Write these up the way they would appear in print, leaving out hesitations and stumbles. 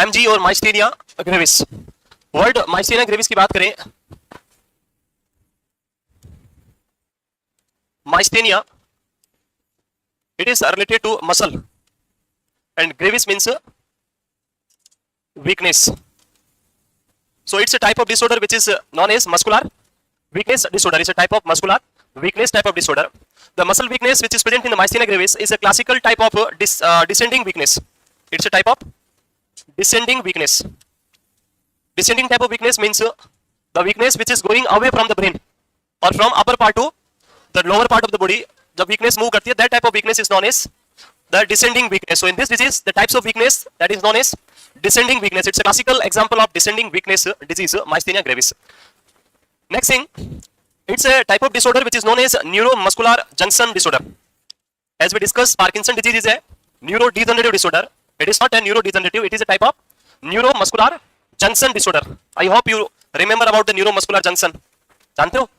MG और myasthenia gravis. Word myasthenia gravis की बात करें, myasthenia it is related to muscle and gravis means weakness. So it's a type of disorder which is known as muscular weakness disorder. It's a type of muscular weakness type of disorder. The muscle weakness which is present in the myasthenia gravis is a classical type of descending weakness. It's a type of descending weakness. Descending type of weakness means the weakness which is going away from the brain or from upper part to the lower part of the body. जब weakness move करती है, that type of weakness is known as the descending weakness. So in this disease, the types of weakness that is known as descending weakness. It's a classical example of descending weakness disease, myasthenia gravis. Next thing, it's a type of disorder which is known as neuromuscular junction disorder. As we discussed, Parkinson disease is a neurodegenerative disorder. It is not a neurodegenerative, it is a type of neuromuscular junction disorder. I hope you remember about the neuromuscular junction. जानते हो?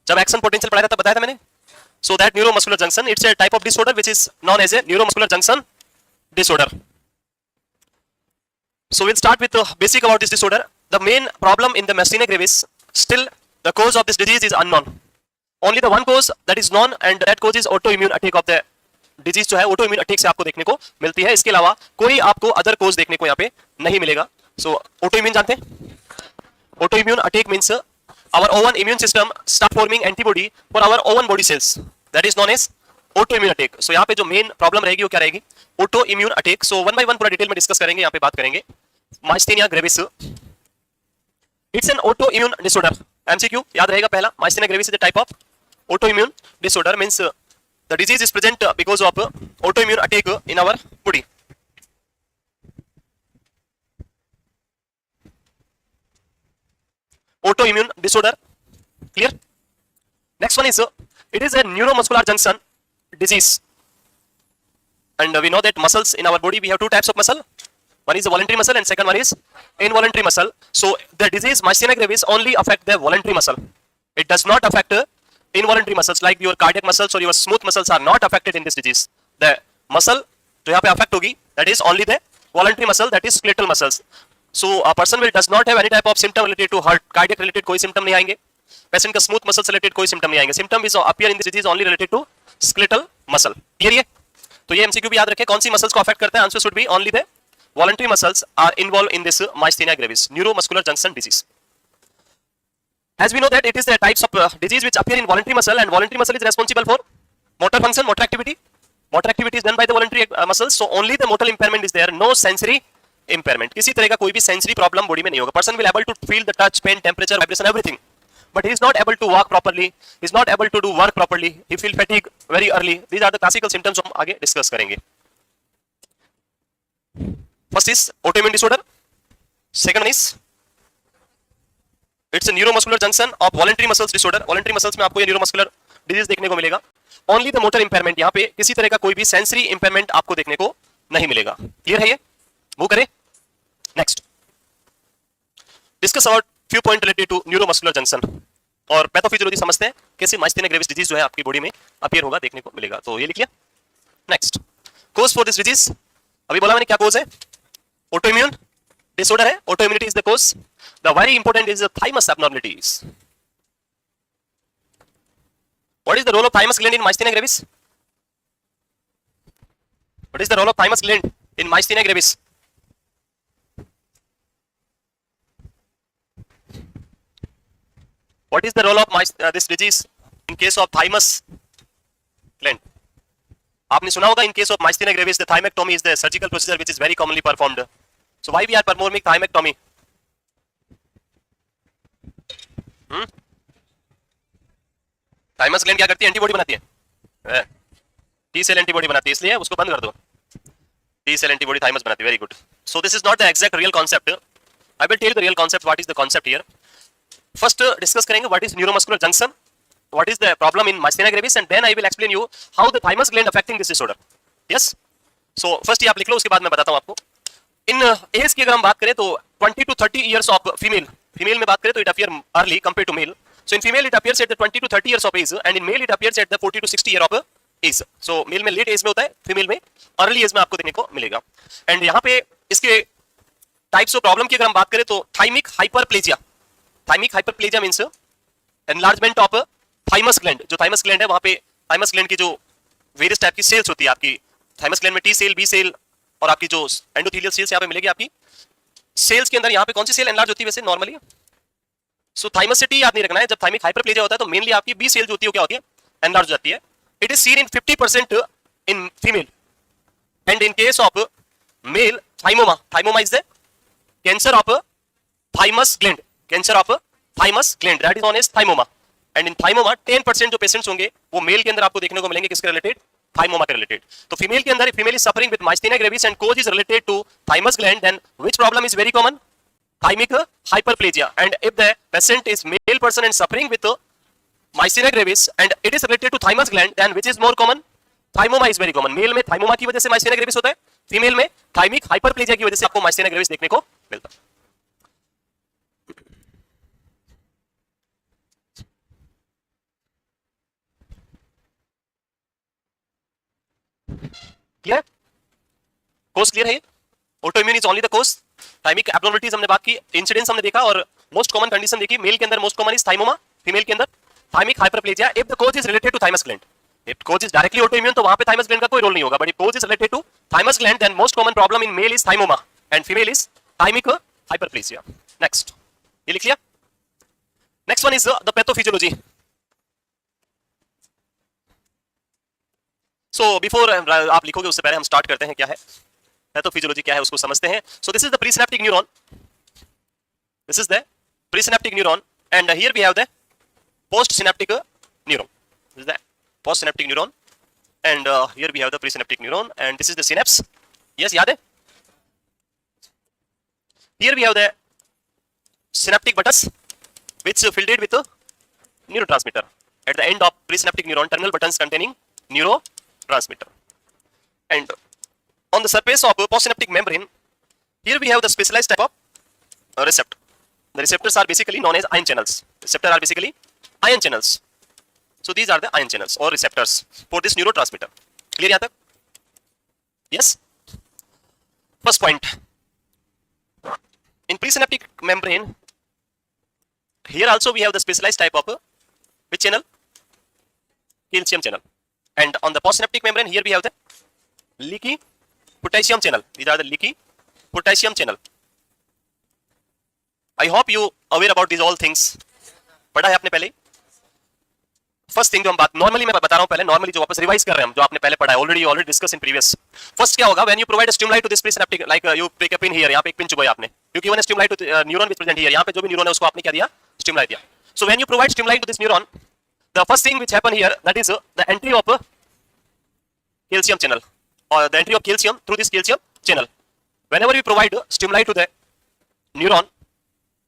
जब action potential पढ़ाया था तब बताया था मैंने. So that neuromuscular junction, it's a type of disorder which is known as a neuromuscular junction disorder. So we'll start with the basic about this disorder. The main problem in the myasthenia gravis, still the cause of this disease is unknown. Only the one cause that is known and that cause is autoimmune attack of the disease जो है autoimmune attack से आपको देखने को मिलती है. इसके अलावा कोई आपको other cause देखने को यहाँ पे नहीं मिलेगा. So autoimmune जानते हैं? Autoimmune attack means our own immune system start forming antibody for our own body cells. That is known as autoimmune attack. So यहाँ पे जो main problem रहेगी वो क्या रहेगी? Autoimmune attack. So one by one पूरा डिटेल में discuss करेंगे, यहाँ पे बात करेंगे. Myasthenia gravis. It's an autoimmune disorder. MCQ याद रहेगा पहला. Myasthenia gravis is a type of autoimmune disorder. Means the disease is present because of autoimmune attack in our body. Autoimmune disorder. Clear? Next one is it is a neuromuscular junction disease. And we know that muscles in our body, we have two types of muscle. One is the voluntary muscle and second one is involuntary muscle. So the disease myasthenia gravis only affect the voluntary muscle. It does not affect involuntary muscles like your cardiac muscles or your smooth muscles are not affected in this disease. The muscle जो यहाँ पे affect होगी, that is only the voluntary muscle, that is skeletal muscles. So a person will does not have any type of symptom related to heart, cardiac related कोई symptom नहीं आएंगे. Patient का smooth muscle से related कोई symptom नहीं आएंगे. Symptom is appear in this disease only related to skeletal muscle. Clear है? तो ये एमसीक्यू भी याद रखें, कौन सी मसल्स को अफेक्ट करता है. Answer should be only the voluntary muscles are involve in this myasthenia gravis, neuromuscular junction disease. As we know that it is the types of disease which appear in voluntary muscle, and voluntary muscle is responsible for motor function, motor activity. Motor activity is done by the voluntary muscles, so only the motor impairment is there, no sensory impairment. किसी तरह का कोई भी sensory problem body में नहीं होगा. Person will able to feel the touch, pain, temperature, vibration, everything. But he is not able to walk properly, he is not able to do work properly, he feel fatigue very early. These are the classical symptoms हम आगे discuss करेंगे. First is autoimmune disorder. Second one is it's a neuromuscular junction of voluntary muscles disorder. Voluntary muscles में आपको ये neuromuscular disease देखने को मिलेगा. Only the motor impairment, यहाँ पे किसी तरह का कोई भी sensory impairment आपको देखने को नहीं मिलेगा. Clear है ये? मूव करें. Next. Discuss about few point related to neuromuscular junction. और पैथोफिजियोलॉजी समझते हैं कैसे myasthenia gravis डिजीज जो है आपकी बॉडी में अपीयर होगा, देखने को मिलेगा. तो ये लिख लिया. Next, cause for this disease. अभी बोला मैंने क्या कोज है? ऑटोइम्यून डिसऑर्डर है. Autoimmunity is the cause. The very important is the thymus abnormalities. What is the role of thymus gland in myasthenia gravis? What is the role of thymus gland in myasthenia gravis? What is the role of this disease in case of thymus gland? आपने सुना होगा in case of myasthenia gravis the thymectomy is the surgical procedure which is very commonly performed. So why we are performing thymectomy? thymus gland क्या करती है? Antibody बनाती है. T cell antibody बनाती है, इसलिए उसको बंद कर दो. टी सेल एंटीबॉडी thymus बनाती है. Very good. So this is not the exact real concept. I will tell you the real concept. What is the concept here? First discuss करेंगे what is neuromuscular junction, what is the problem in myasthenia gravis, and then I will explain you how the thymus gland affecting this disorder. Yes. So first ये आप लिख लो, उसके बाद मैं बताता हूँ आपको. इन एज की अगर हम बात करें तो 20 to 30 years of female में बात करें तो it appear early compared to male. So in female it appears at the 20 to 30 years of age, and in male it appears at the 40 to 60 year of age. So male में late age में होता है, female में early age में आपको देखने को मिलेगा. And यहाँ पे इसके टाइप्स ऑफ प्रॉब्लम की अगर हम बात करें तो thymic hyperplasia, thymic hyperplasia means enlargement of thymus gland. जो थाइमस ग्लैंड है वहां पे थाइमस ग्लैंड की जो वेरियस टाइप की सेल्स होती है आपकी थाइमस ग्लैंड में, टी सेल, बी सेल और आपकी जो एंडोथेलियल सेल्स यहाँ पे मिलेगी आपकी। सेल्स के अंदर यहाँ पे कौन सी सेल एनलार्ज होती है वैसे नॉर्मली? सो थाइमस से टी याद नहीं रखना है। जब थाइमिक हाइपरप्लेजिया होता है तो मेनली आपकी बी सेल जो होती है क्या होती है? एनलार्ज हो जाती है। It is seen in 50% in female and in case of male thymoma, thymoma is the cancer of thymus gland, cancer of thymus gland, that is known as thymoma. And in thymoma 10% जो patients होंगे वो mail के अंदर आपको देखने को मिलेंगे किसके रिलेटेड? थाइमोमा के रिलेटेड। तो फीमेल के अंदर female is suffering with myasthenia gravis and cause is related to thymus gland, then which problem is very common? Thymic hyperplasia. And if the patient is male person and suffering with myasthenia gravis and it is related to thymus gland, then which is more common? Thymoma is very common. Male में thymoma की वजह से myasthenia gravis होता है, female में thymic hyperplasia की वजह से आपको myasthenia gravis देखने को मिलता है। क्लियर? कोर्स क्लियर है ये? Autoimmune is only the course. Thymic abnormalities हमने बात की, इंसिडेंस हमने देखा और मोस्ट कॉमन कंडीशन देखी। मेल के अंदर most common is thymoma, female के अंदर thymic hyperplasia. If the cause is related to thymus gland, if cause is directly autoimmune तो वहां पे थाइमस ग्लैंड का कोई रोल नहीं होगा, but if cause is related to thymus gland then most common problem in male is thymoma and female is thymic hyperplasia. Next, ये लिख लिया? Next one is the pathophysiology. So before आप लिखोगे उससे पहले हम स्टार्ट करते हैं क्या है पैथोफिजियोलॉजी, क्या है उसको समझते हैं। So this is the presynaptic neuron, this is the presynaptic neuron and here we have the postsynaptic neuron. This is the postsynaptic neuron and here we have the presynaptic neuron and this is the synapse. Yes, yaad hai? Here we have the synaptic buttons which filled with neurotransmitter. At the end of presynaptic neuron, terminal buttons containing neurotransmitter. And on the surface of postsynaptic membrane, here we have the specialized type of receptor. The receptors are basically known as ion channels. Receptors are basically ion channels. So these are the ion channels or receptors for this neurotransmitter. Clear yahan tak? Yes? First point. In presynaptic membrane, here also we have the specialized type of which channel? Calcium channel. And on the postsynaptic membrane, here we have the leaky potassium channel. These are the leaky potassium channel. I hope you aware about these all things. पढ़ा है आपने पहले? First thing जो हम बात normally मैं बता रहा हूं पहले, नॉर्मली जो वापस रिवाइज कर रहे हैं हम, जो आपने पहले पढ़ा है already discuss in previous. First क्या होगा? When you provide stimuli to this presynaptic, like you pick a pin here, यहां पे एक पिन चुभाया आपने, you given a stimuli to neuron which present here, यहां पे जो भी न्यूरॉन है उसको आपने क्या दिया? स्टिमुलाई दिया। So when you provide stimuli to this neuron, the first thing which happen here, that is the entry of calcium channel or the entry of calcium through this calcium channel. Whenever we provide stimuli to the neuron,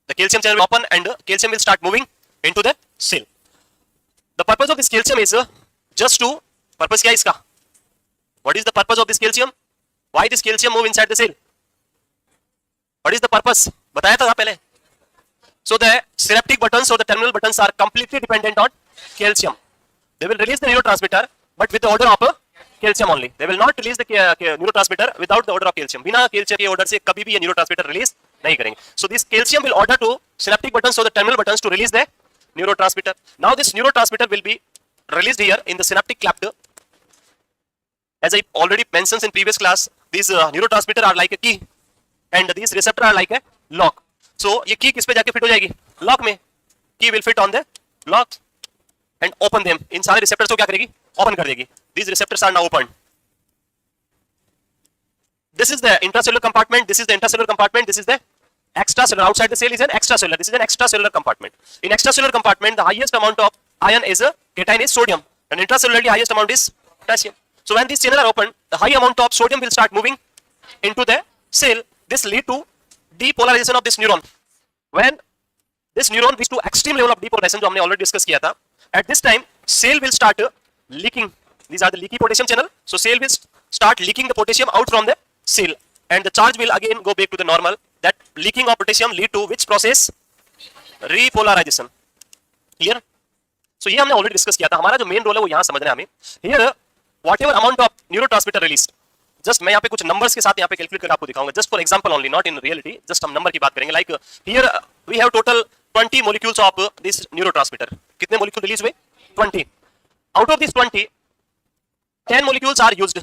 the calcium channel will open and calcium will start moving into the cell. The purpose of this calcium is just to, purpose क्या है इसका? What is the purpose of this calcium? Why this calcium move inside the cell? What is the purpose? बताया था पहले. So the synaptic buttons or the terminal buttons are completely dependent on calcium. They will release the neurotransmitter, but with the order of calcium only. They will not release the neurotransmitter without the order of calcium. बिना calcium के order से कभी भी ये neurotransmitter release नहीं करेंगे. So this calcium will order to synaptic buttons or the terminal buttons to release the neurotransmitter. Now this neurotransmitter will be released here in the synaptic cleft. As I already mentioned in previous class, these neurotransmitter are like a key and these receptor are like a lock. So ये key किस पे जाके fit हो जाएगी? Lock में. Key will fit on the lock and open them. इन सारे receptors को क्या करेगी? Open कर देगी. These receptors are now opened. This is the intracellular compartment. This is the intracellular compartment. This is the extracellular. Outside the cell is an extracellular. This is an extracellular compartment. In extracellular compartment, the highest amount of ion is cation is sodium, and intracellularly highest amount is potassium. So when these channels are open, the high amount of sodium will start moving into the cell. This lead to depolarization of this neuron. When this neuron reach to extreme level of depolarization, जो हमने already discuss किया था, at this time cell will start leaking. These are the leaky potassium channel. So cell will start leaking the potassium out from the cell, and the charge will again go back to the normal. That leaking of potassium lead to which process? Repolarization. Clear? So ये हमने already discuss किया था. हमारा जो main role है वो यहाँ समझना है हमें. Here whatever amount of neurotransmitter released, just मैं यहाँ पे कुछ नंबर्स के साथ यहाँ पे कैलकुलेट करके आपको दिखाऊंगा, just for example only, not in reality, just हम नंबर की बात करेंगे। Like here we have total 20 molecules of this neurotransmitter. कितने मोलिक्यूल रिलीज हुए? 20। Out of this 20, 10 molecules are used.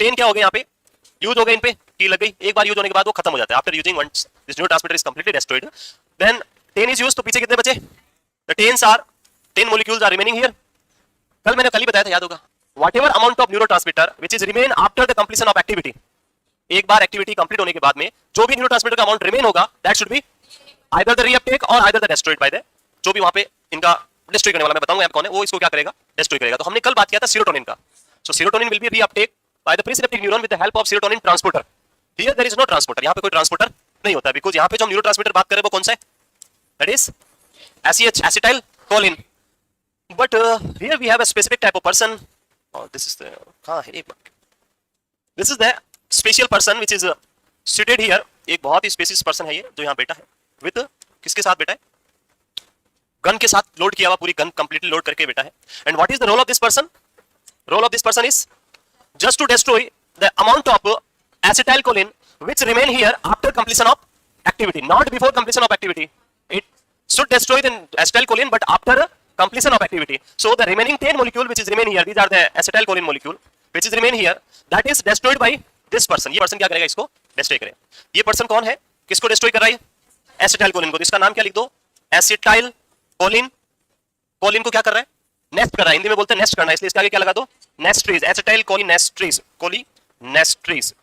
10 क्या हो गए यहाँ पे? यूज हो गए, इन पे की लग गई। एक बार यूज होने के बाद वो खत्म हो जाता है। After using once this neurotransmitter is completely destroyed, then 10 is used, तो पीछे कितने बचे? The 10 molecules are remaining here. कल ही बताया था, याद होगा। Whatever amount of neurotransmitter which is remain after the completion of activity, एक बार एक्टिविटी कंप्लीट होने के बाद में जो भी न्यूरोट्रांसमीटर का अमाउंट रिमेन होगा, that should be either the reuptake और either the destroyed by the, जो भी वहां पे इनका डिस्ट्रॉय करने वाला, मैं बताऊंगा आप कौन है वो, इसको क्या करेगा? डिस्ट्रॉय करेगा। तो हमने कल बात किया था सीरोटोनिन का। So serotonin will be reuptake by the presynaptic neuron with the help of serotonin transporter. Here there is no transporter, यहां पे कोई ट्रांसपोर्टर नहीं होता, बिकॉज़ यहां पे जो हम न्यूरोट्रांसमीटर बात कर रहे हैं वो कौन सा है? That is ACH, acetylcholine. But here we have a specific type of person, this is the this is the special person which is seated here। एक बहुत ही स्पेसिस पर्सन है ये जो यहाँ बैठा है, विद किसके साथ बैठा है? गन के साथ लोड किया हुआ, पूरी गन कंप्लीटली लोड करके बैठा है। And what is the role of this person? Role of this person is just to destroy the amount of acetylcholine which remain here after completion of activity, not before completion of activity. It should destroy the acetylcholine but after completion of activity. So the remaining 10 molecule which is remain here, these are the acetylcholine molecule which is remain here, that is destroyed by this person। ये person क्या करेगा? इसको destroy करेगा। ये person कौन है? किसको destroy कर रहा है? एसिटाइलकोलिन को। तो इसका नाम क्या लिख दो? एसिटाइलकोलिन। कोलिन को क्या कर रहा है? नेस्ट कर रहा है। हिंदी में बोलते हैं नेस्ट करना, इसलिए इसके आगे क्या लगा दो? नेस्ट्रीज। एसिटाइलकोलिनेस्ट्रीज, कोलिनेस्ट्रीज।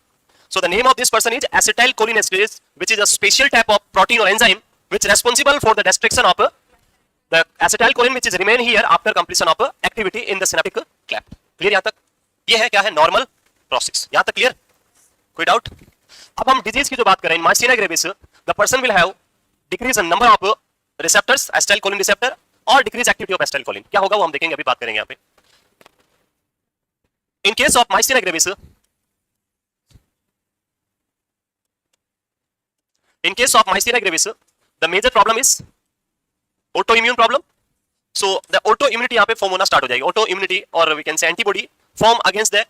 So the name of this person is acetylcholinesterase, which is a special type of protein or enzyme which responsible for the destruction of the acetylcholine which is remain here after completion of activity in the synaptic cleft। Clear यहाँ तक? ये है क्या है? Normal process. यहाँ तक clear? कोई doubt? अब हम डिजीज की जो बात करें, myasthenia gravis, the person will have decrease in number of receptors, acetylcholine receptor, और डिक्रीज एक्टिविटी ऑफ एसिटाइलकोलिन। क्या होगा वो हम देखेंगे, अभी बात करेंगे यहाँ पे। In case of myasthenia gravis, in case of myasthenia gravis, the major problem is autoimmune problem। so the autoimmunity यहाँ पे फॉर्म होना स्टार्ट हो जाएगी। autoimmunity और we can say antibody form against the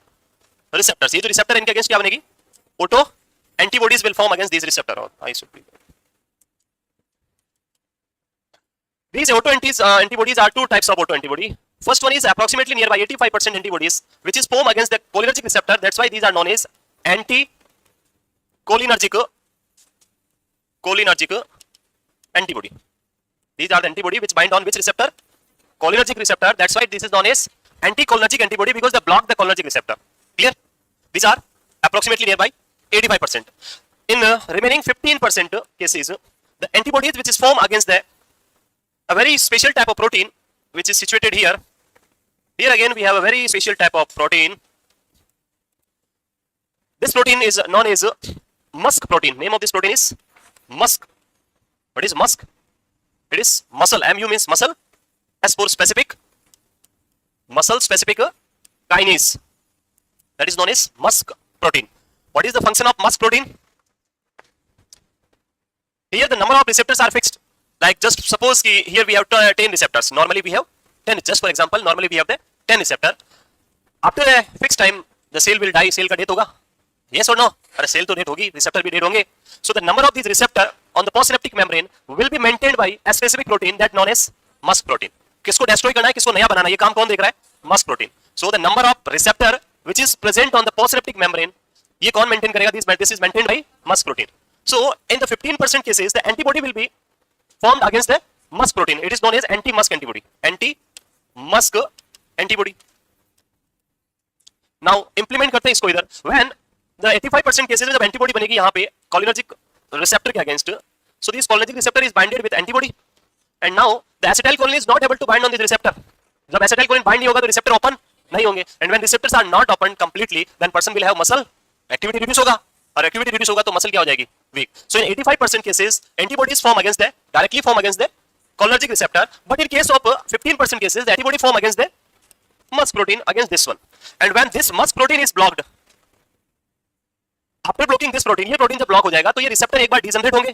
receptors। ये जो रिसेप्टर इनके against क्या बनेगी? auto antibodies will form against these receptor। और I should be these antibodies are two types of autoantibody। first one is approximately nearby 85% antibodies which is formed against the cholinergic receptor, that's why these are known as anti-cholinergic antibody। These are the antibody which bind on which receptor? Cholinergic receptor, that's why this is known as anticholinergic antibody because they block the cholinergic receptor। Clear? These are approximately nearby 85%। in remaining 15% cases, the antibodies which is formed against a very special type of protein which is situated here again we have a very special type of protein। this protein is known as musk protein। name of this protein is musk। what is musk? it is muscle, mu means muscle, s for specific, muscle specific kinase, that is known as musk protein। what is the function of musk protein? here the number of receptors are fixed, like just suppose ki here we have 10 receptors, normally we have 10, just for example normally we have the 10 receptor। after a fixed time the cell will die, cell का death होगा, yes or no? अरे cell तो death होगी, receptor भी death होंगे। so the number of these receptor on the postsynaptic membrane will be maintained by a specific protein that known as musk protein। किसको destroy करना है, किसको नया बनाना है, ये काम कौन देख रहा है? musk protein। so the number of receptor which is present on the postsynaptic membrane, ये कौन मेंटेन करेगा? this is maintained by musk protein। so in the 15% cases the antibody will be formed against the musk protein, it is known as anti-musk antibody। anti-musk antibody। now implement करते हैं इसको इधर। when the 85% cases में जब antibody बनेगी यहाँ पे cholinergic receptor के against, so this cholinergic receptor is binded with antibody and now the acetylcholine is not able to bind on this receptor। जब acetylcholine bind नहीं होगा तो receptor open नहीं होंगे, and when receptors are not opened completely then person will have muscle activity reduce होगा, और activity reduce होगा तो muscle क्या हो जाएगी? weak। so in 85% cases antibodies form against the directly form against the cholinergic receptor, but in case of 15% cases the antibody form against the musk protein against this one। and when this musk protein is blocked, after blocking this protein, ये protein जब block हो जाएगा तो ये receptor एक बार degenerate होंगे,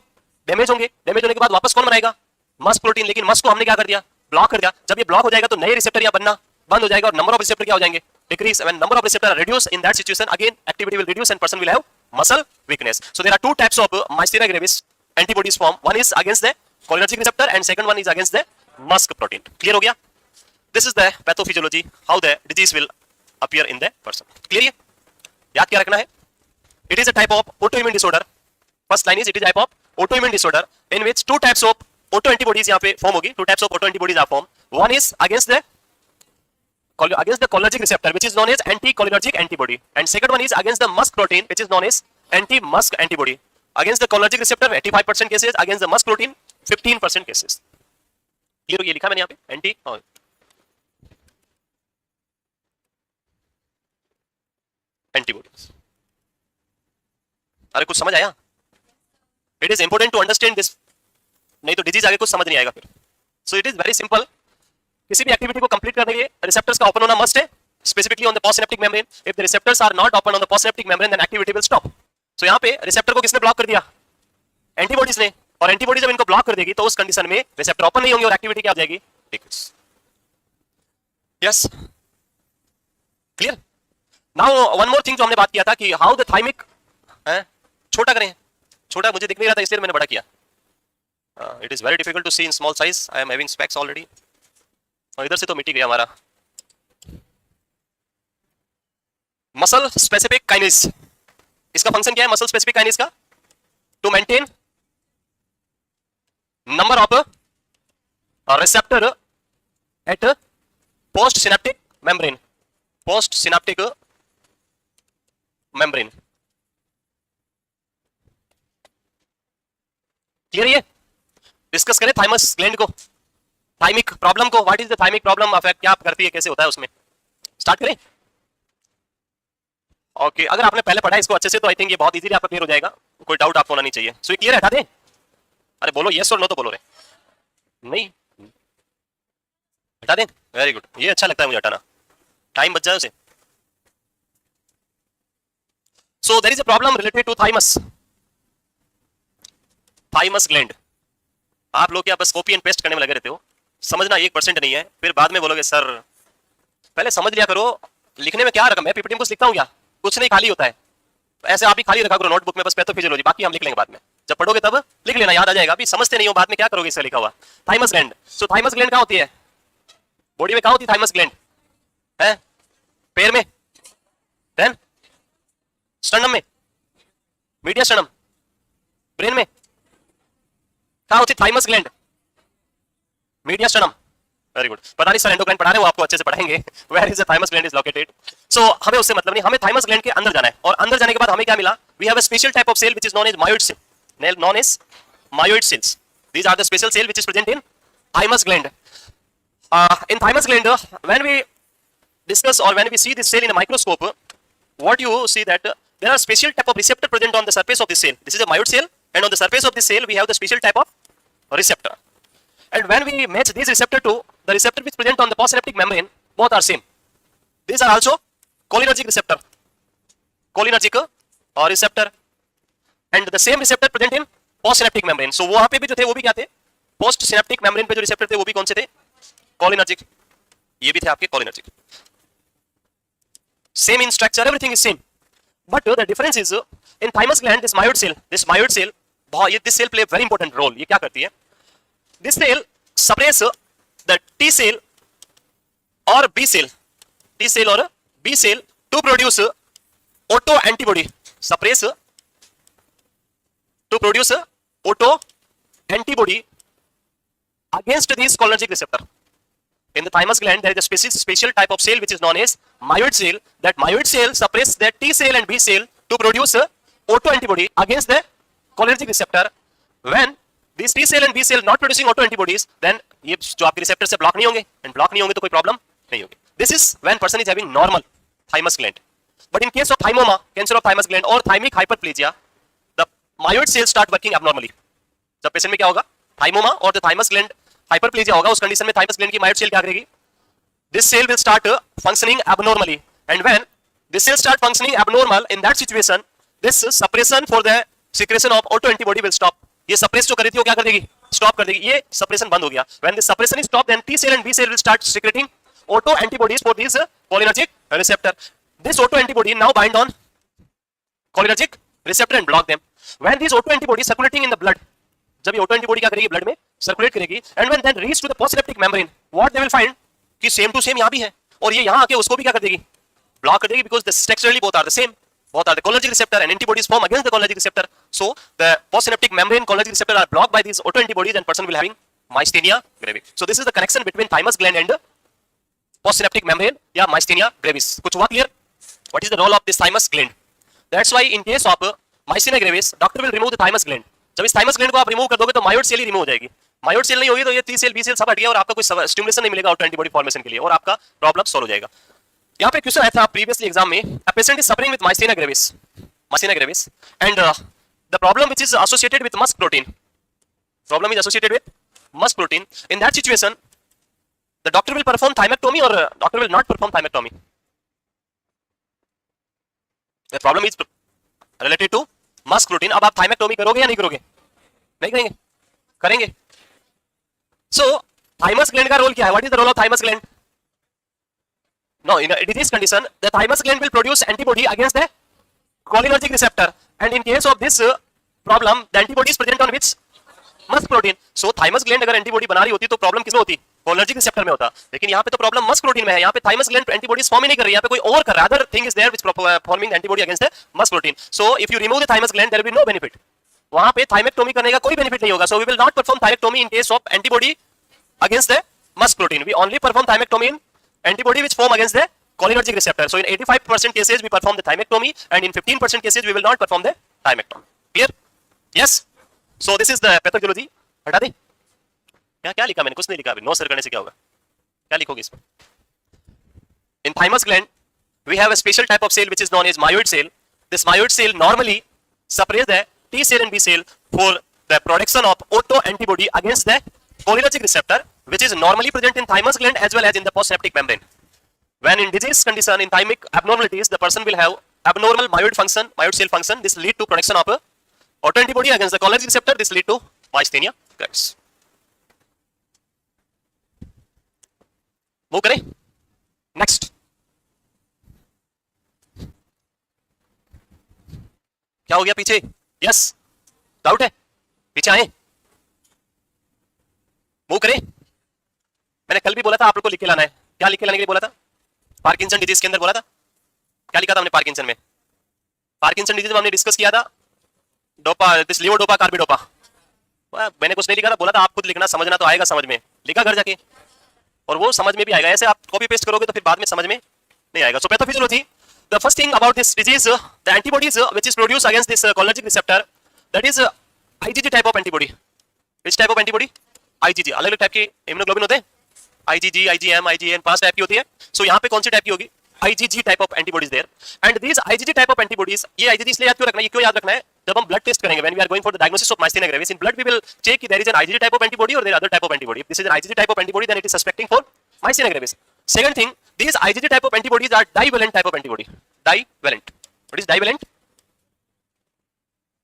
damage होंगे, damage होने के बाद वापस कौन बनाएगा? Musk protein. लेकिन मस्क को हमने क्या कर दिया? ब्लॉक कर दिया। जब ये ब्लॉक हो जाएगा तो नए रिसेप्टर या बनना बंद हो जाएगा और नंबर ऑफ रिसेप्टर क्या हो जाएंगे? decrease, when number of receptor are reduced, in that situation again activity will reduce and person will have muscle weakness. So there are two types of myasthenia gravis antibodies form. One is against the cholinergic receptor and second one is against the musk protein. Clear हो गया? This is the pathophysiology, how the disease will appear in the person. Clear है? याद क्या रखना है? It is a type of autoimmune disorder. First line is it is a type of autoimmune disorder in which two types of autoantibodies यहाँ पे form होगी. Two types of autoantibodies are formed. One is against the cholinergic receptor, which is known as anti-cholinergic antibody, and second one is against the musk protein, which is known as anti-musk antibody. Against the cholinergic receptor 85% cases, against the musk protein 15% cases. Clear? ये लिखा मैंने यहाँ पे anti antibodies. अरे कुछ समझ आया? It is important to understand this. नहीं तो डिजीज आगे कुछ समझ नहीं आएगा फिर. So it is very simple. किसी भी एक्टिविटी को कंप्लीट करने के लिए रिसेप्टर्स का ओपन होना मस्ट है, specifically on the postsynaptic membrane. If the receptors are not open on the postsynaptic membrane then activity will stop. So यहाँ पे रिसेप्टर को किसने ब्लॉक कर दिया? एंटीबॉडीज ने. और एंटीबॉडी जब इनको ब्लॉक कर देगी तो उस कंडीशन में रिसेप्टर ओपन नहीं होंगे और एक्टिविटी क्या हो जाएगी? Decrease. Yes, clear? Now one more thing जो हमने बात किया था कि हाउ द थाइमिक, छोटा करें. छोटा मुझे दिख नहीं रहा था इसलिए मैंने बड़ा किया. It is very difficult to see in small size. I am having specs already. और इधर से तो मिट गया हमारा. मसल स्पेसिफिक काइनेज, इसका फंक्शन क्या है? मसल स्पेसिफिक काइनेज का to maintain number of receptor at post synaptic membrane. Post synaptic membrane. Clear? ये डिस्कस करें थाइमस ग्लैंड को, थाइमिक प्रॉब्लम को. What is the thymic problem, affect क्या करती है, कैसे होता है, उसमें स्टार्ट करें. ओके, अगर आपने पहले पढ़ा इसको अच्छे से तो आई थिंक ये बहुत इजीली आपका क्लियर हो जाएगा. कोई डाउट आपको होना नहीं चाहिए. सो ये क्लियर है? हटा दें? अरे बोलो यस और नो तो बोलो रे. नहीं हटा दें? Very good. ये अच्छा लगता है मुझे हटाना, टाइम बच जाए उसे. So there is a problem related to thymus. Thymus gland. आप लोग क्या बस कॉपी एंड पेस्ट करने में लगे रहते हो? समझना 1% नहीं है, फिर बाद में बोलोगे सर. पहले समझ लिया करो. लिखने में क्या रकम है? पीपीटी में कुछ लिखता हूँ क्या? कुछ नहीं, खाली होता है. ऐसे आप ही खाली रखा करो नोटबुक में, बस पैथोफिजियोलॉजी, बाकी हम लिख लेंगे बाद में. जब पढ़ोगे तब लिख लेना, याद आ जाएगा. अभी समझते नहीं हो, बाद में क्या करोगे इससे लिखा हुआ. Thymus gland. So thymus gland कहाँ होती है? बॉडी में कहाँ होती है थाइमस ग्लैंड? है पैर में, देन स्टर्नम में, मीडिया स्टर्नम, ब्रेन में. कहाँ होती thymus gland? Media sternum. Very good. पता नहीं सर एंडोक्राइन पढ़ा रहे हो, आपको अच्छे से पढ़ाएंगे. Where is the thymus gland is located. So हमें उससे मतलब नहीं, हमें थाइमस ग्लैंड के अंदर जाना है. और अंदर जाने के बाद हमें क्या मिला? We have a special type of cell which is known as myoid cell. Known as myoid cells. These are the special cell which is present in thymus gland. In thymus gland, when we discuss or when we see this cell in a microscope, what you see that there are special type of receptor present on the surface of this cell. This is a myoid cell, and on the surface of this cell we have the special type of receptor. And when we match this receptor to the receptor which present on the postsynaptic membrane, both are same. These are also cholinergic receptor. Cholinergic receptor, and the same receptor present in postsynaptic membrane. So वहाँ पे भी जो थे वो भी क्या थे? postsynaptic membrane पे जो receptor थे वो भी कौन से थे? Cholinergic. ये भी थे आपके cholinergic. Same in structure, everything is same. But the difference is in thymus gland, this myoid cell, this cell play a very important role. ये क्या करती है? This cell suppress the T cell or B cell, T cell or B cell to produce auto antibody. Suppress to produce auto antibody against this cholinergic receptor. In the thymus gland, there is a special type of cell which is known as myoid cell. That myoid cell suppress the T cell and B cell to produce autoantibody against the cholinergic receptor. When these T cell and B cell not producing autoantibodies, then ये जो आपके receptor से block नहीं होंगे, and block नहीं होंगे तो कोई problem नहीं होगी. This is when person is having normal thymus gland. But in case of thymoma, cancer of thymus gland or thymic hyperplasia, the myoid cells start working abnormally. जब patient में क्या होगा? थाइमोमा और द थाइमस ग्लैंड हाइपरप्लेजिया होगा, उस condition में thymus gland की मायोइड cell क्या करेगी? This cell will start functioning abnormally, and when this cell start functioning abnormal, in that situation this suppression for the secretion of auto antibody will stop. ये suppress जो कर रही थी वो क्या कर देगी? स्टॉप कर देगी. ये सप्रेशन बंद हो गया. When this suppression is stop, then T cell and B cell will start secreting auto antibodies for this cholinergic receptor. This auto antibody now bind on cholinergic receptor and block them. When these auto antibodies circulating in the blood, जब ये auto antibody क्या करेगी blood में circulate करेगी, and when then reach to the postsynaptic membrane, what they will find कि same to same यहाँ भी है और ये यहाँ आके उसको भी क्या कर देगी, ब्लॉक कर देगी, because the structurally both are the same. Both are the cholinergic receptor and antibodies form against the cholinergic receptor. So the postsynaptic membrane cholinergic receptor are blocked by these autoantibodies and person will having myasthenia gravis. So this is the connection between thymus gland and postsynaptic membrane या myasthenia gravis. कुछ हुआ clear? What is the role of this thymus gland? That's why in case of myasthenia gravis, doctor will remove the thymus gland. जब इस thymus gland को आप remove कर दोगे तो मायोइड सेल ही रिमूव हो जाएगी. मायोइड सेल नहीं होगी तो ये टी सेल बी सेल सब हट गया और आपका कोई स्टिमुलेशन नहीं मिलेगा autoantibody formation के लिए और आपका प्रॉब्लम सॉल्व हो जाएगा. यहाँ पे क्वेश्चन आया था प्रीवियसली एग्जाम में, a patient is suffering with myasthenia gravis and the problem which is associated with musk protein, problem is associated with musk protein. In that situation the doctor will perform thymectomy or doctor will not perform thymectomy. The problem is related to musk protein. अब आप thymectomy करोगे या नहीं करोगे? नहीं करेंगे? करेंगे. So thymus gland का रोल क्या है? What is the role of thymus gland? No, in a disease condition, the thymus gland will produce antibody against the cholinergic receptor, and in case of this problem, the antibody is present on which musk protein. So thymus gland अगर antibody बना रही होती तो problem किसमें होती? cholinergic receptor में होता. लेकिन यहाँ पे तो प्रॉब्लम musk protein में है. यहाँ पे thymus gland antibodies फॉर्म ही नहीं कर रही है, यहाँ पे कोई और कर रहा है. Other thing is there which forming antibody against the musk protein. So if you remove the thymus gland, there will be no benefit. वहाँ पे thymectomy करने का कोई benefit नहीं होगा. So we will not perform thymectomy in case of antibody against the musk protein. We only perform thymectomy in antibody which form against the cholinergic receptor. So in 85% cases we perform the thymectomy and in 15% cases we will not perform the thymectomy. Clear? Yes. So this is the pathology. हटा दे. क्या लिखा मैंने? कुछ नहीं लिखा अभी. No sir करने से क्या होगा? क्या लिखोगे इसमें? In thymus gland we have a special type of cell which is known as myoid cell. This myoid cell normally suppress the T cell and B cell for the production of autoantibody against the cholinergic receptor, which is normally present in thymus gland as well as in the postsynaptic membrane. When in disease condition in thymic abnormalities, the person will have abnormal myoid function, myoid cell function. This lead to production of autoantibody against the cholinergic receptor. This lead to myasthenia gravis. Move करें. Next. क्या हो गया पीछे? Yes. Doubt है? पीछे आए. Move करें. मैंने कल भी बोला था आप लोग को लिख के लाना है. क्या लिख के लाने के लिए बोला था? पार्किंसन डिजीज के अंदर बोला था. क्या लिखा था हमने पार्किंसन में? पार्किंसन डिजीज में हमने डिस्कस किया था डोपा, दिस लीवोडोपा कार्बिडोपा. मैंने कुछ नहीं लिखा था, बोला था आप खुद लिखना, समझना तो आएगा समझ में. लिखा घर जाके और वो समझ में भी आएगा. ऐसे आप कॉपी पेस्ट करोगे तो फिर बाद में समझ में नहीं आएगा. So pathophysiology, the first thing about this disease, the antibodies which is produced against this cholinergic receptor, that is IgG type of antibody. Which type of antibody? IgG. अलग अलग टाइप के इम्यूनोग्लोबिन होते हैं. IgG, IgM, IgN 5 टाइप की होती है. सो यहाँ पे कौन सी टाइप की होगी? IgG type of antibodies there. And these IgG type of antibodies, ये IgG इसलिए याद क्यों रखना है? ये क्यों याद रखना है? जब हम ब्लड टेस्ट करेंगे, when we are going for the diagnosis of myasthenia gravis, in blood we will check if there is an IgG type of antibody or there are other type of antibody. If this is an IgG type of antibody, then it is suspecting for myasthenia gravis. Second thing, these IgG type of antibodies are divalent type of antibody. Divalent. What is divalent?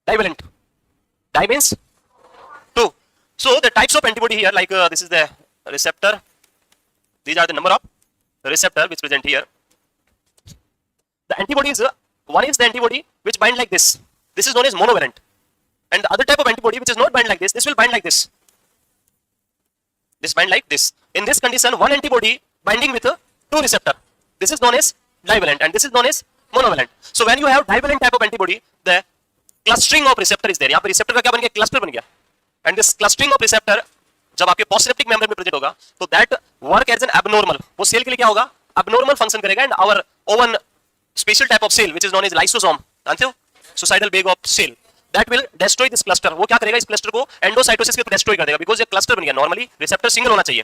Divalent. Di means 2. So the types of antibody here, like this is the receptor. These are the number of receptor which present here. The antibodies, one is the antibody which bind like this. This is known as monovalent. And the other type of antibody which is not bind like this, this will bind like this. This bind like this. In this condition, one antibody binding with two receptor. This is known as divalent and this is known as monovalent. So when you have divalent type of antibody, the clustering of receptor is there. यहाँ पे receptor का क्या बन गया? Cluster बन गया. And this clustering of receptor जब आपके postsynaptic membrane में present होगा, तो that work as an abnormal. वो सेल के लिए क्या होगा? Abnormal function करेगा. And our own special type of cell which is known as lysosome, जानते हो? Suicidal bag of cell. That will destroy this cluster. वो क्या करेगा? इस cluster को endocytosis के थ्रू destroy कर देगा. Because ये cluster बन गया. Normally receptor single होना चाहिए.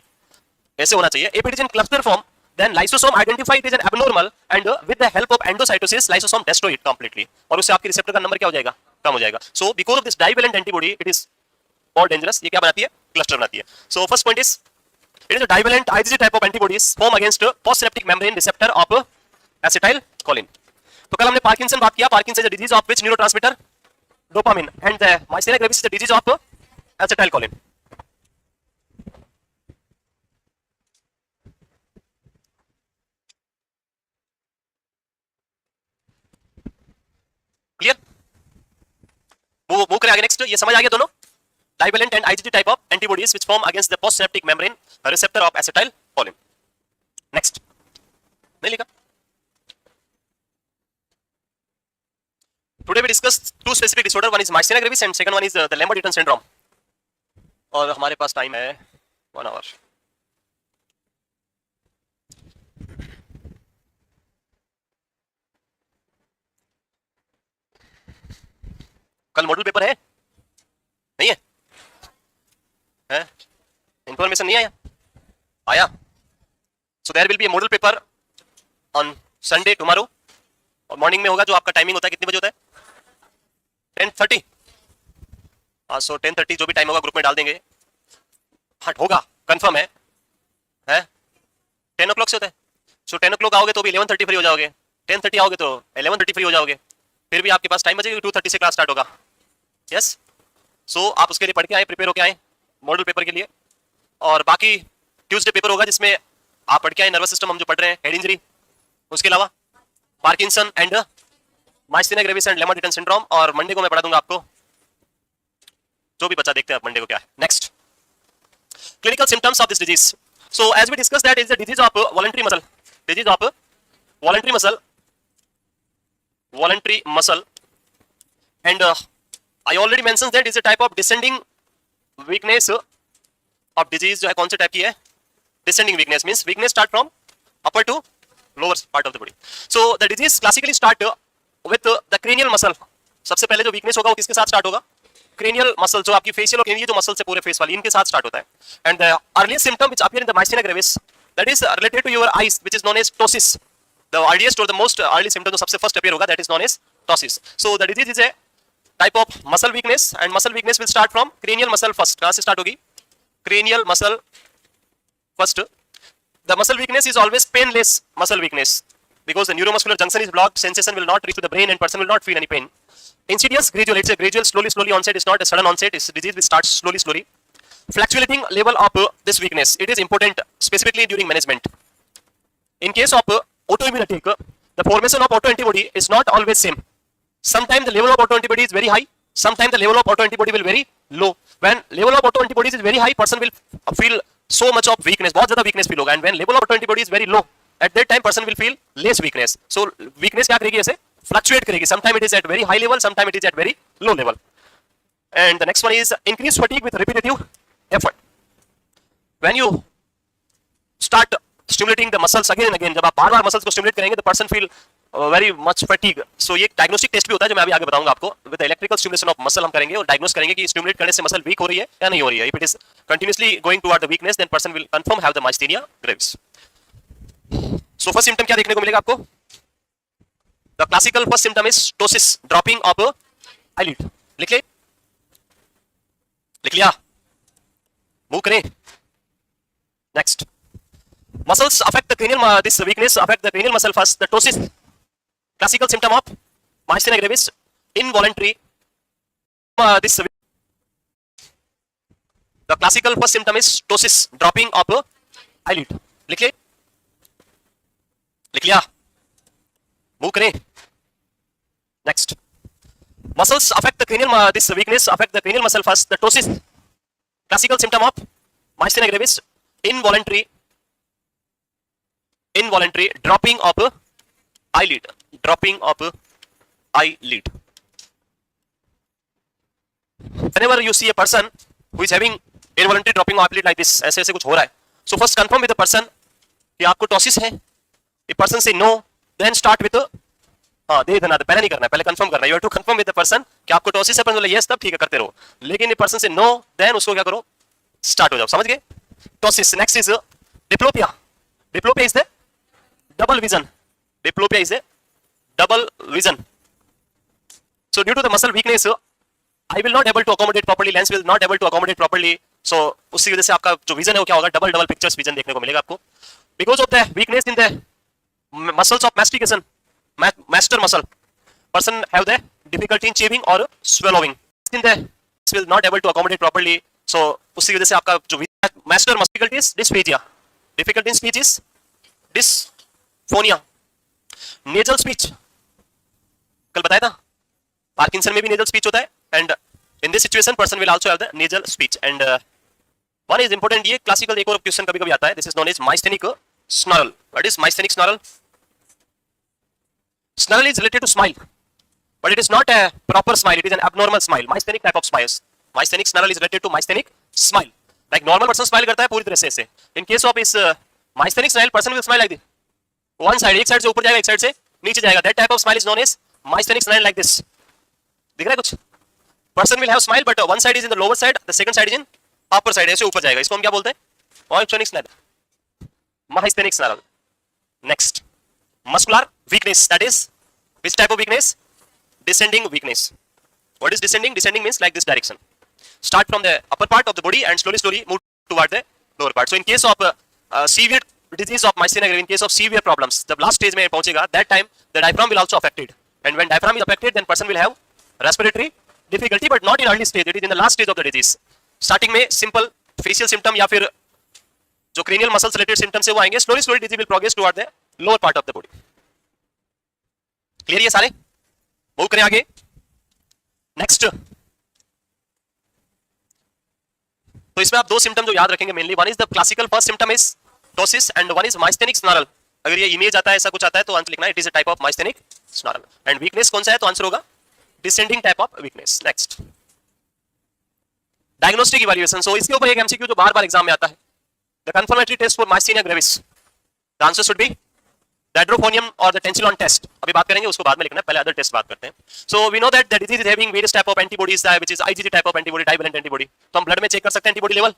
ऐसे होना चाहिए. If it is in cluster form, then lysosome identify it as an abnormal and with the help of endocytosis, lysosome destroy it completely. और उससे आपके receptor का नंबर क्या हो जाएगा? कम हो जाएगा. So because of this divalent antibody, it is more dangerous. ये क्या बनाती है? Cluster बनाती है. So first point is, it is a divalent IgG type of antibodies form against postsynaptic membrane receptor of acetylcholine. तो कल हमने पार्किंसन बात किया. Parkinson is a disease of which neurotransmitter? Dopamine. And the myasthenia gravis is a disease of acetylcholine. वो move करें आगे next, ये समझ आ गया दोनों? Divalent and IgG type of antibodies which form against the postsynaptic membrane receptor of acetylcholine. Next. नहीं लिखा? Today we discuss two specific disorder. One is myasthenia gravis and second one is the Lambert-Eaton syndrome. और हमारे पास time है 1 hour. कल model paper है? नहीं है? है? इंफॉर्मेशन नहीं आया? आया? So there will be a model paper on Sunday tomorrow. और मॉर्निंग में होगा, जो आपका टाइमिंग होता है कितने बजे होता है? 10:30. हाँ, सो 10:30 जो भी टाइम होगा ग्रुप में डाल देंगे. हाँ होगा, कंफर्म है? 10 o'clock से होता है. सो 10 o'clock आओगे तो भी 11:30 फ्री हो जाओगे. 10:30 आओगे तो 11:30 फ्री हो जाओगे. फिर भी आपके पास टाइम बचेगा, 2:30 से क्लास स्टार्ट होगा. यस, सो आप उसके लिए पढ़ के आए, प्रिपेयर होके आए मॉडल पेपर के लिए. और बाकी ट्यूसडे पेपर होगा जिसमें आप पढ़ के आए नर्वस सिस्टम, हम जो पढ़ रहे हैं, हेड इंजरी, उसके अलावा Parkinson and myasthenia gravis and Lambert Eaton syndrome. और मंडे को मैं पढ़ा दूंगा आपको जो भी बच्चा. देखते हैं आप मंडे को क्या है. Next, clinical symptoms of this disease. So as we discuss that is the disease of voluntary muscle. Disease of voluntary muscle, voluntary muscle. And I already mentioned that is a type of descending weakness of disease. जो है कौन से type की है? Descending weakness means weakness start from upper to lower part of the body. So the disease classically start with the cranial muscle. सबसे पहले जो weakness होगा वो किसके साथ start होगा? Cranial muscle, जो आपकी facial और cranial जो muscle से पूरे face वाली, इनके साथ start होता है. And the earliest symptom which appear in the myasthenia gravis, that is related to your eyes, which is known as ptosis. The earliest or the most early symptom जो सबसे first appear होगा, that is known as ptosis. So the disease is a type of muscle weakness and muscle weakness will start from cranial muscle first. कहाँ से start होगी? Cranial muscle first. The muscle weakness is always painless muscle weakness because the neuromuscular junction is blocked. Sensation will not reach to the brain and person will not feel any pain. Insidious, gradual. It's a gradual, slowly onset. It's not a sudden onset. It's disease which starts slowly. Fluctuating level of this weakness. It is important specifically during management. In case of autoimmunity, the formation of autoantibody is not always same. Sometimes the level of autoantibody is very high. Sometimes the level of autoantibody will very low. When level of autoantibodies is very high, person will feel so much of weakness. बहुत ज़्यादा weakness feel होगा. And when level of autoantibody is very low, at that time person will feel less weakness. So weakness क्या करेगी ऐसे? Fluctuate करेगी. Sometimes it is at very high level, sometimes it is at very low level. And the next one is increased fatigue with repetitive effort. When you start stimulating the muscles again and again, जब आप बार-बार muscles को stimulate करेंगे, the person feel very much fatigue. So ये diagnostic test भी होता है जो मैं अभी आगे बताऊंगा आपको. With the electrical stimulation of muscle हम करेंगे और diagnose करेंगे कि stimulate करने से muscle weak हो रही है या नहीं हो रही है. If it is continuously going toward the weakness, then person will confirm have the myasthenia gravis. So first symptom क्या देखने को मिलेगा आपको? The classical first symptom is ptosis, dropping of eyelid. लिख ले? लिख लिया? Move करें? Next. Muscles affect the cranial. This weakness affect the cranial muscle first. The ptosis. Classical symptom of myasthenia gravis, involuntary. The classical first symptom is ptosis, dropping of eyelid. लिख ले? लिख लिया? Move करें? Next. Muscles affect the cranial. This weakness affect the cranial muscle first. The ptosis. Classical symptom of myasthenia gravis, involuntary dropping of eyelid. Dropping of eyelid. Whenever you see a person who is having involuntary dropping of eyelid like this, ऐसे ऐसे कुछ हो रहा है, so first confirm with the person कि आपको टॉसिस है. If person say no, then start with दे देना, पहले नहीं करना है, पहले कंफर्म करना है. You have to confirm with the person कि आपको टॉसिस है. person बोले yes, तब ठीक है करते रहो. लेकिन if person से no, then उसको क्या करो? स्टार्ट हो जाओ. समझ गए? Ptosis. Next is diplopia. Diplopia is the double vision. Diplopia is a double vision. So due to the muscle weakness, I will not able to accommodate properly. Lens will not able to accommodate properly. So उसकी वजह से आपका जो vision है वो क्या होगा? Double pictures vision देखने को मिलेगा आपको. Because of the weakness in the muscles of mastication, master muscle, person have the difficulty in chewing or swallowing. In the will not able to accommodate properly. So उसकी वजह से आपका जो master muscle difficulty is dysphagia. Difficulty in speech is dysphonia. Nasal speech कल बताया था, Parkinson में भी नेजल स्पीच होता है and In this situation, person will also have the nasal speech. And one is important. ये classical एक और question कभी कभी आता है. This is known as myasthenic snarl. What is myasthenic snarl? Snarl is related to smile, but it is not a proper smile. It is an abnormal smile. Myasthenic type of smiles. Myasthenic snarl is related to myasthenic smile. Like normal person smile करता है पूरी तरह से ऐसे. In case of is myasthenic smile, person will smile like this. One side, एक side से ऊपर जाएगा, एक side से नीचे जाएगा. That type of smile is known as myasthenic smile like this. दिख रहा है कुछ? Person will have smile, but one side is in the lower side, the second side is in upper side. ऐसे ऊपर जाएगा. इसको हम क्या बोलते हैं? Myasthenic snarl. Myasthenic snarl. Next, muscular weakness. That is which type of weakness? Descending weakness. What is descending? Descending means like this direction. Start from the upper part of the body and slowly move toward the lower part. So in case of severe disease of myasthenia gravis, in case of severe problems, the last stage में पहुंचेगा, that time the diaphragm will also affected. And when diaphragm is affected, then person will have respiratory difficulty, but not in early stage. It is in the last stage of the disease. Starting में simple facial symptom या फिर जो cranial muscles related symptoms है वो आएंगे. Slowly disease will progress toward the lower part of the body. Clear ये सारे? Move करें आगे. नेक्स्ट, तो इसमें आप दो सिम्टम जो याद रखेंगे mainly. One is the classical first symptom is ptosis and one is myasthenic snarl. अगर ये इमेज आता है ऐसा कुछ आता है तो आंसर लिखना है it is a type of myasthenic snarl. And weakness कौन सा है तो आंसर होगा descending type of weakness. Next, diagnostic evaluation. So इसके ऊपर एक एमसीक्यू जो बार बार एग्जाम में आता है. The confirmatory test for myasthenia gravis. The answer should be the hydrophonium or the tensilon test. अभी बात करेंगे उसको बाद में लिखना है, पहले अदर टेस्ट बात करते हैं. So we know that the disease is having various type of antibodies which is IgG type of antibody, trivalent antibody. तो हम ब्लड में चेक कर सकते हैं एंटीबॉडी लेवल.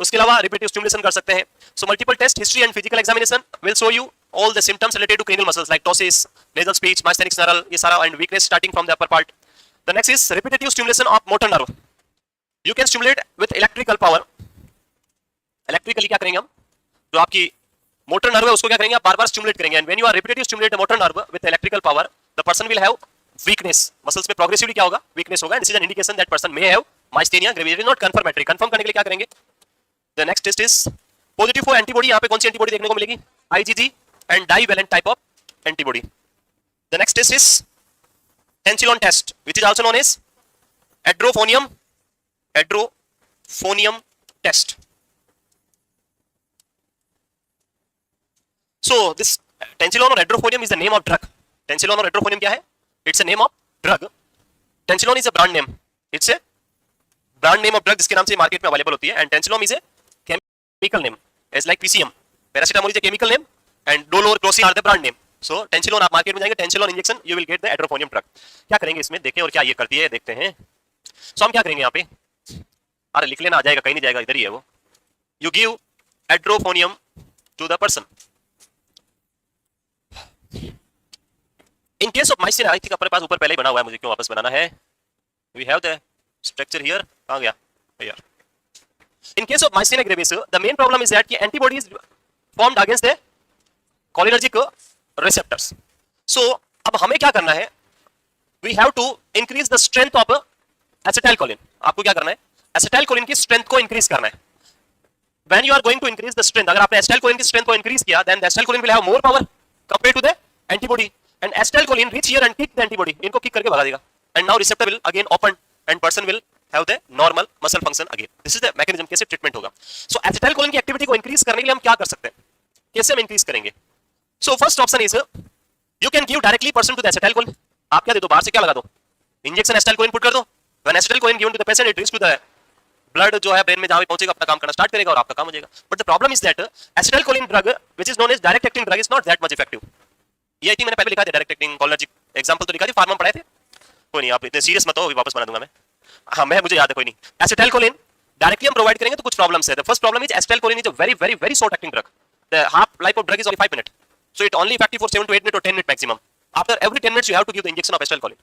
उसके अलावा रिपीटिव स्टिमुलेशन कर सकते हैं. So multiple test history and physical examination will show you all the symptoms related to cranial muscles like ptosis, nasal speech, myasthenic snarl, ये सारा and weakness starting from the upper part. The next is repetitive stimulation of motor nerve. You can stimulate with electrical power. Electrically क्या करेंगे हम? जो आपकी motor nerve है उसको क्या करेंगे आप बार-बार स्टिमुलेट करेंगे. And when you are repetitive stimulate motor nerve with electrical power the person will have weakness. Muscles में प्रोग्रेसिवली क्या होगा? वीकनेस होगा. This is an indication that person may have myasthenia gravis. It is not confirmatory. Confirm करने के लिए क्या करेंगे? The next test is positive for antibody. यहां पे कौन सी एंटीबॉडी देखने को मिलेगी? IgG and divalent type of antibody. The next test is tensilon test which is also known as edrophonium test. So this tensilon or hydrophonium is the name of drug. Tensilon or hydrophonium क्या है? It's a name of drug. Tensilon is a brand name. It's a brand name of drug जिसके नाम से market में available होती है. And tensilon is a chemical name. It's like PCM. Paracetamol is a chemical name and Dolo or Crocin are the brand name. So tensilon आप market में जाएंगे tensilon injection you will get the hydrophonium drug. क्या करेंगे इसमें देखें और क्या ये करती है देखते हैं. So हम क्या करेंगे यहाँ पे? अरे लिख लेना आ जाएगा कहीं नहीं जाएगा इधर ही है वो. You give hydrophonium to the person. In case of myasthenia, I think अपने पास ऊपर पहले ही बना हुआ है, मुझे क्यों वापस बनाना है? We have the structure here. कहाँ गया? Here. In case of myasthenia gravis, the main problem is that कि antibodies formed against the cholinergic receptors. So अब हमें क्या करना है? We have to increase the strength of acetylcholine. आपको क्या करना है? Acetylcholine की strength को increase करना है. When you are going to increase the strength, अगर आपने acetylcholine की strength को increase किया, then the acetylcholine will have more power compared to the antibody. And acetylcholine reach here and kick the antibody. इनको kick करके भगा देगा. And now receptor will again open and person will have the normal muscle function again. This is the mechanism कैसे treatment होगा. So acetylcholine की activity को increase करने के लिए हम क्या कर सकते हैं? कैसे हम increase करेंगे? So first option is you can give directly person to the acetylcholine. आप क्या दे दो बाहर से क्या लगा दो? Injection acetylcholine put कर दो. When acetylcholine given to the patient, it reach to the blood जो है ब्रेन में जहाँ भी पहुंचेगा अपना काम करना स्टार्ट करेगा और आपका काम हो जाएगा. But the problem is that acetylcholine drug, which is known as direct acting drug, is not that much effective. ये आई थिंक मैंने पहले लिखा था डायरेक्ट एक्टिंग कोलर्जिक एग्जांपल तो लिखा थी फार्मा में पढ़ाए थे. कोई नहीं आप इतने सीरियस मत हो अभी वापस बना दूंगा मैं. हाँ मैं मुझे याद है कोई नहीं. एसिटाइलकोलिन डायरेक्टली हम प्रोवाइड करेंगे तो कुछ प्रॉब्लम्स है. The first problem is acetylcholine is a very short acting drug. The half life of drug is only 5 minute. So it only effective for 7 to 8 minute और 10 minute maximum. After every 10 minutes you have to give the injection of acetylcholine.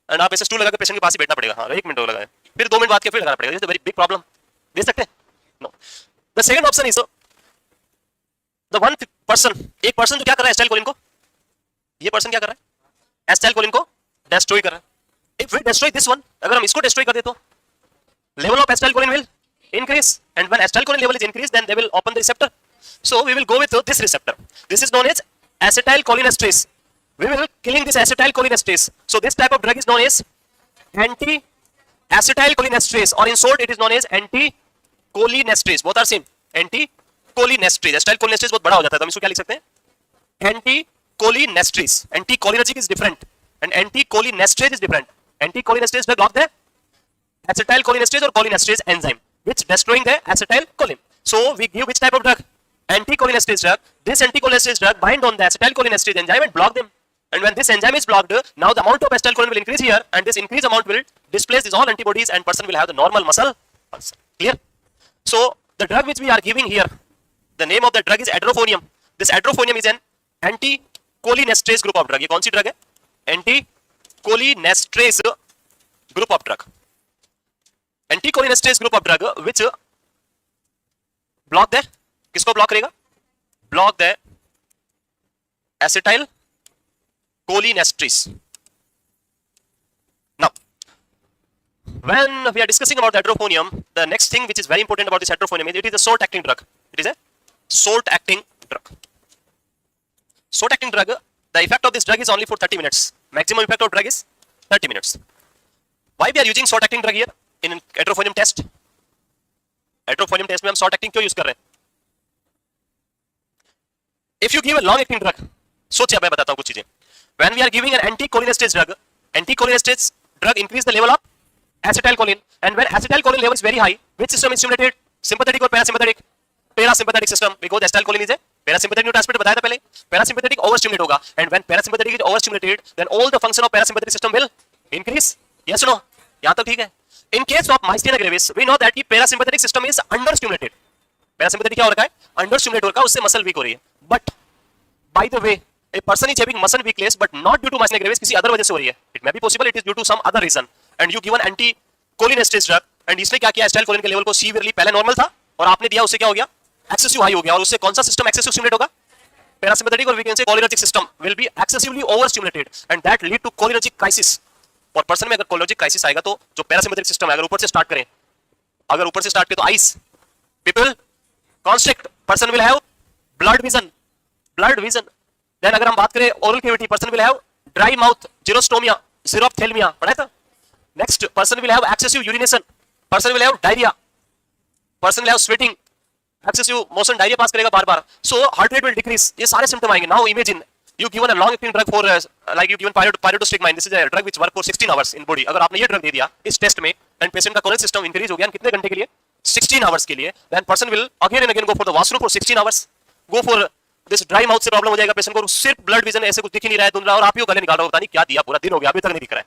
And आप ऐसे stool लगा के patient के पास ही बैठना पड़ेगा. हाँ 1 minute लगा है फिर 2 मिनट बाद के फिर लगाना पड़ेगा. This is a very big problem. दे सकते हैं? No. The second option is the one person, एक पर्सन जो क्या कर रहा है एसिटाइलकोलिन को, ये पर्सन क्या कर रहा है? एसिटाइलकोलिन को डिस्ट्रॉय कर रहा है. If we destroy this one, अगर हम इसको डिस्ट्रॉय कर दे तो level of acetylcholine will increase, and when acetylcholine level is increased then they will open the receptor. So we will go with this receptor. This is known as acetylcholinesterase. We will killing this acetylcholinesterase. So this type of drug is known as anti acetylcholinesterase, or in short it is known as anticholinesterase. both are same, anticholinesterase. acetylcholinesterase बहुत बड़ा हो जाता है तो हम इसको क्या लिख सकते हैं, anticholinesterase. anticholinergic is different and anticholinesterase is different. anticholinesterase will block the acetylcholinesterase or cholinesterase enzyme which destroying the acetylcholine. So we give which type of drug, anticholinesterase drug. This anticholinesterase drug bind on the acetylcholinesterase enzyme and block them. And when this enzyme is blocked, now the amount of acetylcholine will increase here, and this increased amount will displace these all antibodies, and person will have the normal muscle pulse. Clear? So the drug which we are giving here, the name of the drug is adrophonium. This adrophonium is an anticholinesterase group of drug. ये कौन सी drug है? Anticholinesterase group of drug. Anticholinesterase group of drug which block the, किसको block करेगा? Block the acetylcholinesterase. Now, when we are discussing about the adrophonium, the next thing which is very important about this adrophonium is it is a short acting drug. It is a short acting drug. Short acting drug, the effect of this drug is only for 30 minutes. Maximum effect of drug is 30 minutes. Why we are using short acting drug here in adrophonium test? Adrophonium test में हम short acting क्यों use कर रहे हैं? If you give a long acting drug, सोचिए मैं बताता हूं कुछ चीजें. When we are giving an anticholinesterase drug, anticholinesterase drug increase the level of acetylcholine, and when acetylcholine level is very high, which system is stimulated? Sympathetic or parasympathetic? Parasympathetic system, because acetylcholine is a parasympathetic neurotransmitter. बताया था पहले. Parasympathetic overstimulate होगा, and when parasympathetic is overstimulated, then all the function of parasympathetic system will increase. Yes or no? यहाँ तक ठीक है. In case of myasthenia gravis, we know that the parasympathetic system is understimulated. Parasympathetic क्या हो रखा है? Understimulate हो रखा है, उससे muscle weak हो रही है. But by the way, a person is having muscle weakness, but not due to myasthenia gravis, किसी other वजह से हो रही है. It may be possible it is due to some other reason. And you give an anticholinesterase drug, and इसने क्या किया? acetylcholine के लेवल को severely, पहले नॉर्मल था और आपने दिया, उससे क्या हो गया? एक्सेसिव हाई हो गया, और उससे कौन सा सिस्टम एक्सेसिव स्टिमुलेट होगा? पैरासिम्पैथेटिक और we can say cholinergic system will be excessively over stimulated, and that lead to cholinergic crisis. और पर्सन में अगर कोलिनर्जिक क्राइसिस आएगा तो जो पैरासिम्पैथेटिक सिस्टम है, अगर ऊपर से स्टार्ट करें, अगर ऊपर से स्टार्ट करें तो eyes, pupil constrict, person will have blurred vision. Then अगर हम बात करें oral cavity, person will have dry mouth, xerostomia, xerophthalmia, पढ़ा था. Next, person will have excessive urination, person will have diarrhea, person will have sweating, excessive motion, diarrhea pass करेगा बार बार. So heart rate will decrease. ये सारे symptom आएंगे. Now imagine you given a long acting drug for like you given pyridostigmine. This is a drug which work for 16 hours in body. अगर आपने ये drug दे दिया इस टेस्ट में, and patient का कोलिन सिस्टम इंक्रीज हो गया कितने घंटे के लिए? 16 hours के लिए. then person will again and again go for the washroom for 16 hours, go for this dry mouth से प्रॉब्लम हो जाएगा पेशेंट को, सिर्फ ब्लड विजन ऐसे कुछ दिख ही नहीं रहा है, धुंधला, और आप ही गले निकाल रहे हो, पता नहीं क्या दिया, पूरा दिन हो गया अभी तक नहीं दिख रहा है.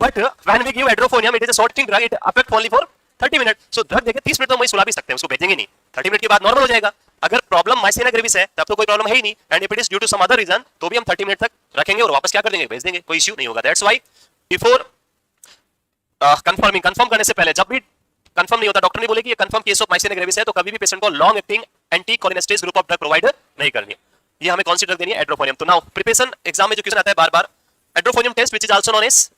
But when we give adrophonium, it is a short acting drug, it affect only for 30 minutes. so drug देके 30 मिनट तो वही सुला भी सकते हैं, उसको भेजेंगे नहीं. 30 मिनट के बाद नॉर्मल हो जाएगा. अगर प्रॉब्लम माइस्थेनिया ग्रेविस है तब तो कोई प्रॉब्लम है ही नहीं, and if it is due to some other reason तो भी हम 30 मिनट तक रखेंगे और वापस क्या कर देंगे? भेज देंगे, कोई इश्यू नहीं होगा. दैट्स व्हाई बिफोर कंफर्म करने से पहले, जब भी कंफर्म नहीं होता, डॉक्टर ने बोले कि ये confirm case of myasthenia gravis है, तो कभी भी पेशेंट को long acting anticholinesterase group of drug provide नहीं करनी है. ये हमें कौन सी ड्रग देनी है? एड्रोफोनियम. तो नाउ प्रिपरेशन एग्जाम में जो क्वेश्चन आता है बार बार, edrophonium test which is also known as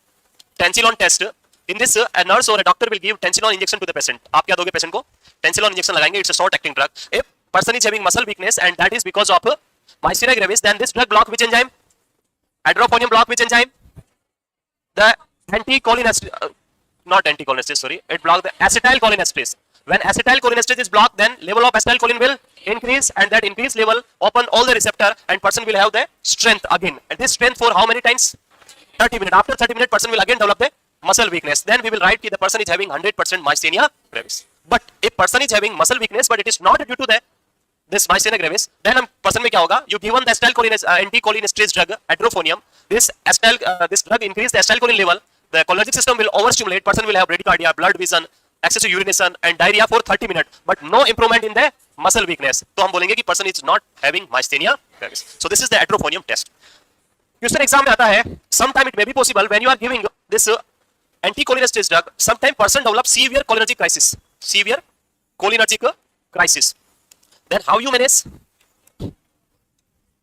tensilon test. In this, a nurse or a doctor will give tensilon injection to the patient. आप क्या दोगे पेशेंट को? tensilon injection लगाएंगे. It's a short acting drug. If person is having muscle weakness and that is because of myasthenia gravis, then this drug block which enzyme? Adrophonium block which enzyme? The anticholinesterase, not anticholinesterase, sorry. It block the acetylcholinesterase. When acetylcholinesterase is blocked, then level of acetylcholine will increase, and that increased level open all the receptor, and person will have the strength again. And this strength for how many times? 30 minutes. After 30 minutes, person will again develop the muscle weakness. Then we will write that the person is having 100% myasthenia gravis. But if person is having muscle weakness but it is not due to this myasthenia gravis, then person में क्या होगा? You given the anticholinesterase drug adrophonium. This drug increase the acetylcholine level. The cholinergic system will overstimulate. Person will have bradycardia, blood vision, excessive urination and diarrhea for 30 minutes. But no improvement in the muscle weakness. तो हम बोलेंगे कि person is not having myasthenia gravis. So this is the adrophonium test. Question exam में आता है, sometime it may be possible when you are giving this anticholinesterase drug, sometimes person develop severe cholinergic crisis. Then how you manage?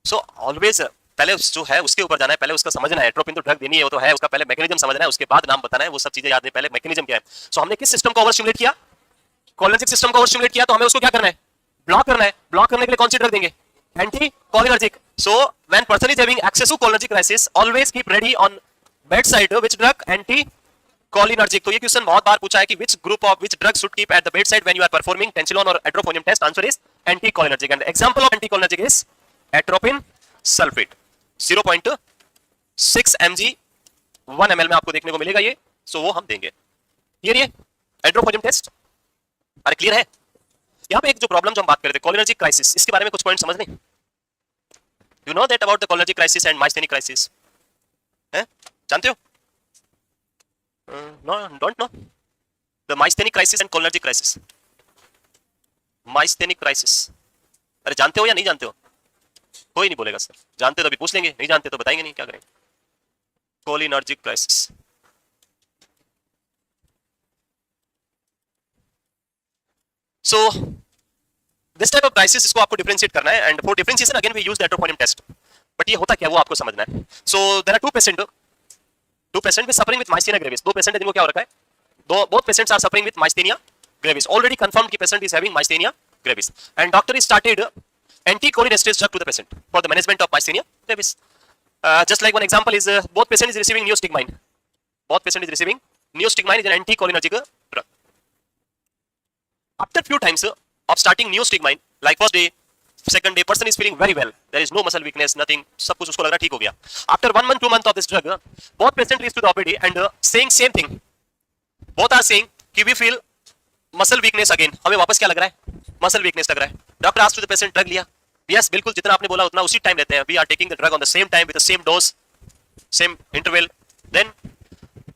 So always पहले जो है उसके ऊपर जाना है, पहले उसका समझना है. एट्रोपिन तो ड्रग देनी है, वो तो है, उसका पहले मैकेनिज्म समझना है, उसके बाद नाम बताना है, वो सब चीजें याद है. पहले मैकेनिज्म क्या है. सो हमने किस सिस्टम को ओवर स्टिमुलेट किया? कोलिनर्जिक सिस्टम को ओवर स्टिमुलेट किया, तो हमें उसको क्या करना है? ब्लॉक करना है. ब्लॉक करने के लिए कौन सी ड्रग देंगे? Anticholinergic. So when person is having excessive cholinergic crisis, always keep ready on bed side which drug? Cholinergic, तो ये क्वेश्चन बहुत बार पूछा है कि which drug should keep at the bedside when you are performing tensilon or atropinium test. Answer is anticholinergic, and the example of anticholinergic is atropine sulfate. 0.6 mg 1 ml में आपको देखने को मिलेगा ये, सो वो हम देंगे. क्लियर ये एट्रोपोनियम टेस्ट? अरे क्लियर है? यहाँ पे एक जो प्रॉब्लम जो हम बात कर रहे थे, कोलिनर्जिक क्राइसिस, इसके बारे में कुछ पॉइंट समझ लें. You know that about the cholinergic crisis and myasthenic crisis? हैं? जानते हो? No, don't know the myasthenic crisis and cholinergic crisis. Myasthenic crisis, अरे जानते हो या नहीं जानते हो? कोई नहीं बोलेगा सर. जानते तो अभी पूछ लेंगे, नहीं जानते तो बताएंगे नहीं, क्या करेंगे. Cholinergic crisis, so this type of crisis इसको आपको डिफरेंशिएट करना है, and for differentiation again we use the atropinium test. But ये होता क्या है वो आपको समझना है. So there are two patients with suffering with myasthenia gravis. दो पेशेंट है जिनको क्या हो रखा है? both patients are suffering with myasthenia gravis. Already confirmed कि patient is having myasthenia gravis, and doctor is started anticholinesterase drug to the patient for the management of myasthenia gravis. Just like one example is both patient is receiving neostigmine. Both patient is receiving neostigmine is an anticholinergic drug. After few times of starting neostigmine, like first day, second day, person is feeling very well. There is no muscle weakness, nothing. सब कुछ उसको लग रहा ठीक हो गया. After 1 month, 2 months of this drug, both patient reach to the OPD and saying same thing. Both are saying कि we feel muscle weakness again. हमें वापस क्या लग रहा है? Muscle weakness लग रहा है. Doctor asked to the patient, drug लिया? Yes, बिल्कुल जितना आपने बोला उतना उसी टाइम लेते हैं. We are taking the drug on the same time with the same dose, same interval. Then,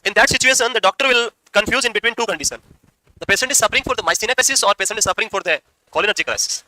in that situation, the doctor will confuse in between two conditions. The patient is suffering for the myasthenia crisis or patient is suffering for the cholinergic crisis.